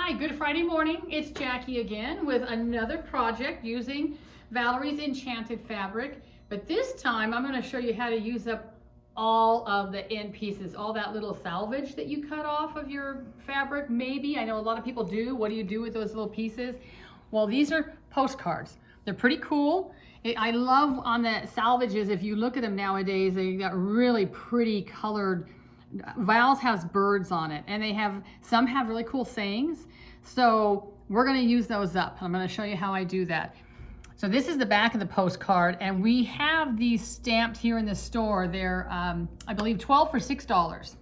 Hi, good Friday morning. It's Jackie again with another project using Valori's Enchanted fabric. But this time I'm going to show you how to use up all of the end pieces, all that little salvage that you cut off of your fabric. Maybe, I know a lot of people do. What do you do with those little pieces? Well, these are postcards. They're pretty cool. I love on the salvages, if you look at them nowadays, they got really pretty colored. Val's has birds on it, and some have really cool sayings. So we're going to use those up. I'm going to show you how I do that. So this is the back of the postcard, and we have these stamped here in the store. They're, I believe, 12 for $6.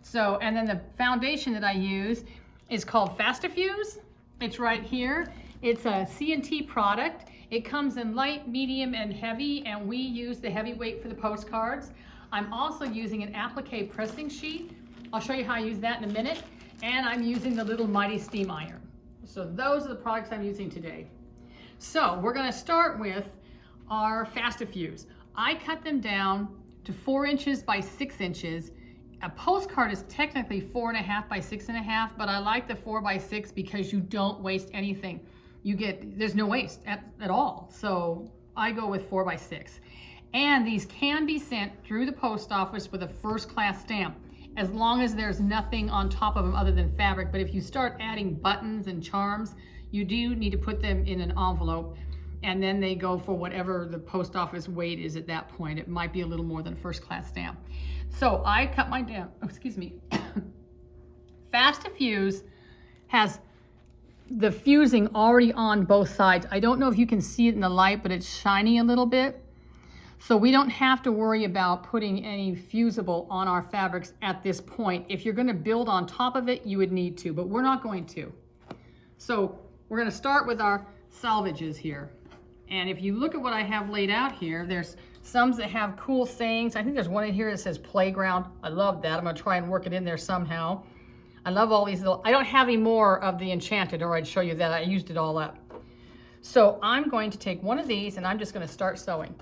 So, and then the foundation that I use is called Fast-A-Fuse. It's right here. It's a C&T product. It comes in light, medium, and heavy, and we use the heavyweight for the postcards. I'm also using an applique pressing sheet. I'll show you how I use that in a minute. And I'm using the little Mighty Steam Iron. So those are the products I'm using today. So we're gonna start with our Fast-A-Fuse. I cut them down to 4 inches by 6 inches. A postcard is technically 4.5 by 6.5, but I like the 4 by 6 because you don't waste anything. There's no waste at all. So I go with 4 by 6. And these can be sent through the post office with a first-class stamp, as long as there's nothing on top of them other than fabric. But if you start adding buttons and charms, you do need to put them in an envelope, and then they go for whatever the post office weight is at that point. It might be a little more than first-class stamp. So I cut my down, Fast-A-Fuse has the fusing already on both sides. I don't know if you can see it in the light, but it's shiny a little bit. So we don't have to worry about putting any fusible on our fabrics at this point. If you're going to build on top of it, you would need to, but we're not going to. So we're going to start with our salvages here. And if you look at what I have laid out here, there's some that have cool sayings. I think there's one in here that says playground. I love that. I'm going to try and work it in there somehow. I love all these little, I don't have any more of the Enchanted, or I'd show you that. I used it all up. So I'm going to take one of these and I'm just going to start sewing.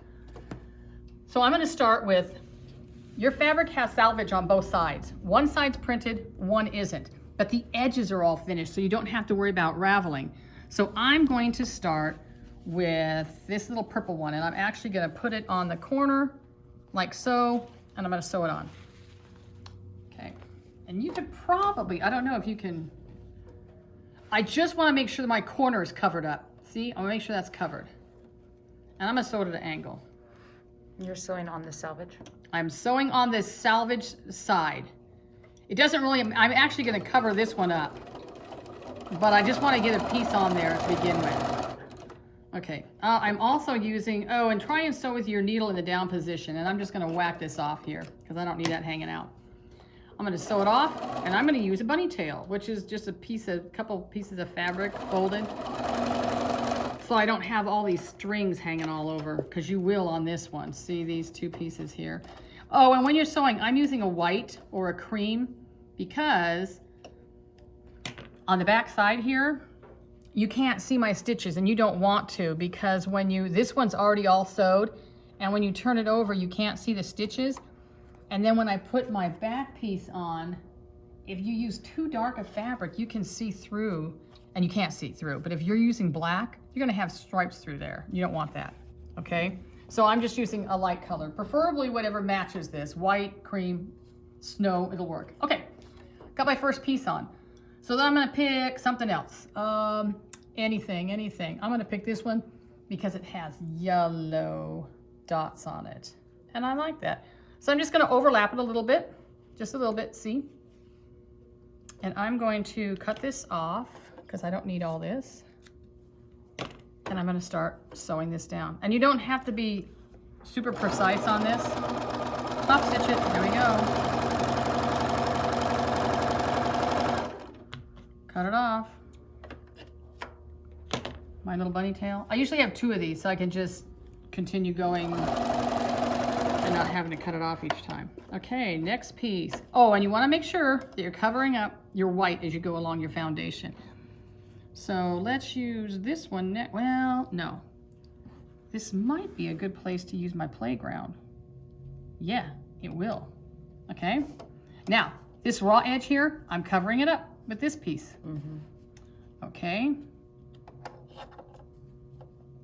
So I'm going to start with, your fabric has salvage on both sides. One side's printed, one isn't. But the edges are all finished, so you don't have to worry about raveling. So I'm going to start with this little purple one, and I'm actually going to put it on the corner, like so, and I'm going to sew it on. Okay. And you could probably, I don't know if you can, I just want to make sure that my corner is covered up. See, I want to make sure that's covered. And I'm going to sew it at an angle. You're sewing on the salvage? I'm sewing on this salvage side. It doesn't really, I'm actually going to cover this one up, but I just want to get a piece on there to begin with. Okay, I'm also using, and try and sew with your needle in the down position, and I'm just going to whack this off here because I don't need that hanging out. I'm going to sew it off, and I'm going to use a bunny tail, which is just a couple pieces of fabric folded. So I don't have all these strings hanging all over, because you will on this one. See these two pieces here. Oh, and when you're sewing, I'm using a white or a cream, because on the back side here, you can't see my stitches, and you don't want to, because this one's already all sewed, and when you turn it over, you can't see the stitches. And then when I put my back piece on, if you use too dark a fabric, you can see through, and you can't see through. But if you're using black, you're gonna have stripes through there. You don't want that, okay? So I'm just using a light color, preferably whatever matches this. White, cream, snow, it'll work. Okay, got my first piece on. So then I'm gonna pick something else. Anything. I'm gonna pick this one because it has yellow dots on it. And I like that. So I'm just gonna overlap it a little bit, just a little bit, see? And I'm going to cut this off because I don't need all this. And I'm going to start sewing this down. And you don't have to be super precise on this. Top stitch it. There we go. Cut it off. My little bunny tail. I usually have 2 of these so I can just continue going and not having to cut it off each time. Okay, next piece. Oh, and you want to make sure that you're covering up your white as you go along your foundation. So let's use this one next. Well, no. This might be a good place to use my playground. Yeah, it will. Okay. Now, this raw edge here, I'm covering it up with this piece. Okay.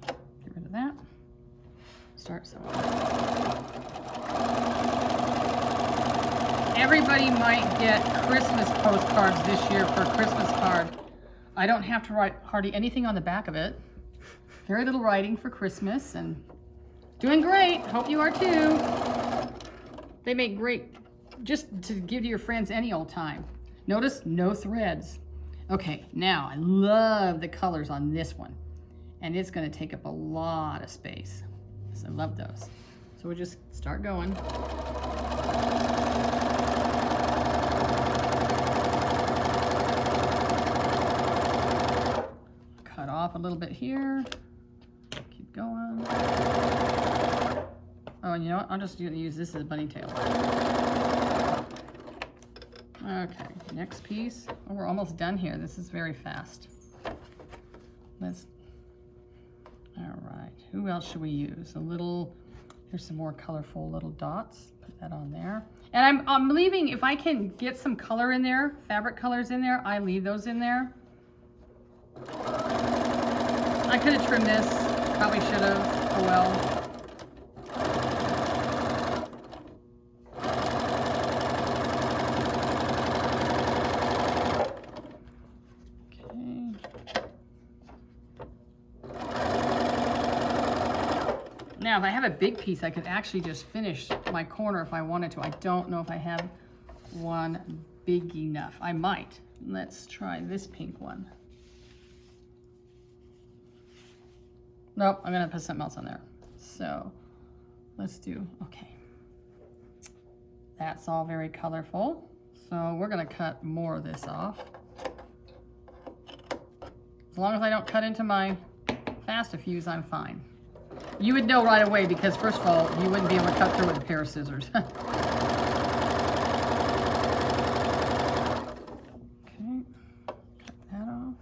Get rid of that. Start sewing. Everybody might get Christmas postcards this year for a Christmas card. I don't have to write hardly anything on the back of it. Very little writing for Christmas, and doing great. Hope you are too. They make great just to give to your friends any old time. Notice no threads. Okay, now I love the colors on this one, and it's going to take up a lot of space. So I love those. So we'll just start going. Cut off a little bit here. Keep going. Oh, and you know what? I'm just going to use this as a bunny tail. Okay, next piece. Oh, we're almost done here. This is very fast. All right, who else should we use? Here's some more colorful little dots. Put that on there. And I'm leaving, if I can get some color in there, fabric colors in there, I leave those in there. I could have trimmed this, probably should have, oh well. Now, if I have a big piece, I could actually just finish my corner if I wanted to. I don't know if I have one big enough. I might. Let's try this pink one. Nope, I'm gonna put something else on there. So let's do, okay. That's all very colorful. So we're gonna cut more of this off. As long as I don't cut into my Fast-A-Fuse, I'm fine. You would know right away because, first of all, you wouldn't be able to cut through with a pair of scissors. Okay, cut that off.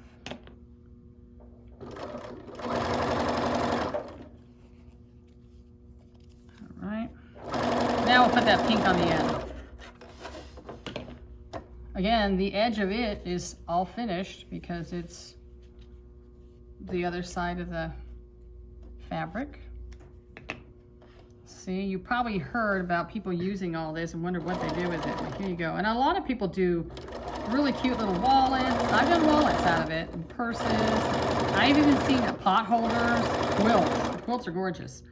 All right. Now we'll put that pink on the end. Again, the edge of it is all finished because it's the other side of the fabric. See, you probably heard about people using all this and wondered what they do with it. But here you go. And a lot of people do really cute little wallets. I've done wallets out of it, and purses. I've even seen pot holders, quilts. The quilts are gorgeous.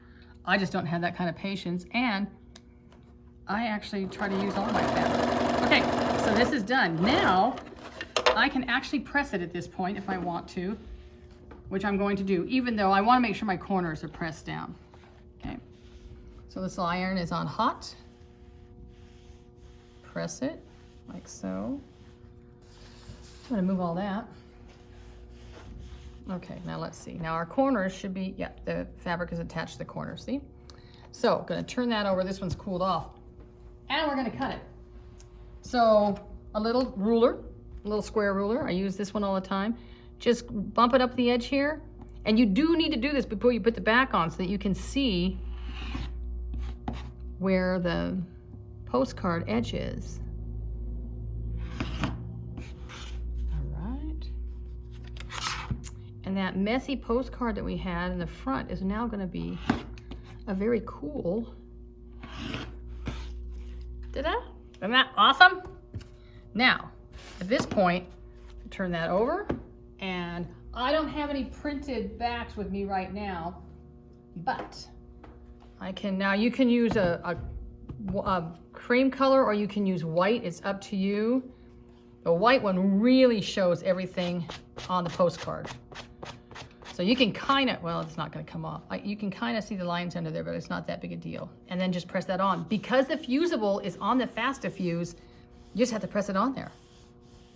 I just don't have that kind of patience, and I actually try to use all my fabric. Okay, so this is done. Now, I can actually press it at this point if I want to, which I'm going to do, even though I want to make sure my corners are pressed down. Okay, so this iron is on hot. Press it like so. I'm going to move all that. Okay, now let's see. Now our corners should be, yeah, the fabric is attached to the corner, see? So I'm going to turn that over. This one's cooled off. And we're going to cut it. So a little ruler, a little square ruler. I use this one all the time. Just bump it up the edge here. And you do need to do this before you put the back on so that you can see where the postcard edge is. All right. And that messy postcard that we had in the front is now going to be a very cool. Ta-da! Isn't that awesome? Now, at this point, turn that over. And I don't have any printed backs with me right now, but I can, now you can use a cream color or you can use white. It's up to you. The white one really shows everything on the postcard. So you can kind of, well, it's not going to come off. You can kind of see the lines under there, but it's not that big a deal. And then just press that on. Because the fusible is on the Fast-A-Fuse, you just have to press it on there.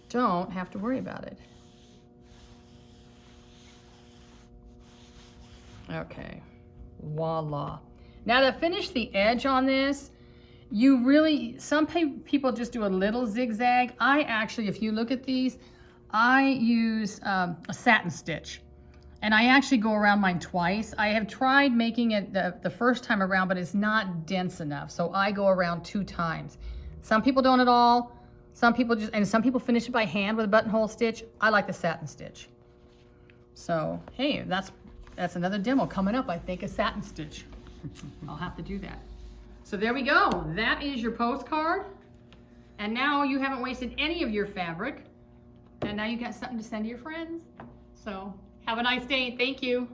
Don't have to worry about it. Okay, voila. Now to finish the edge on this, you really, some people just do a little zigzag. I actually, if you look at these, I use a satin stitch. And I actually go around mine twice. I have tried making it the first time around, but it's not dense enough. So I go around 2 times. Some people don't at all. Some people just, and some people finish it by hand with a buttonhole stitch. I like the satin stitch. So, hey, that's another demo coming up, I think, a satin stitch. I'll have to do that. So there we go. That is your postcard. And now you haven't wasted any of your fabric. And now you got something to send to your friends. So have a nice day. Thank you.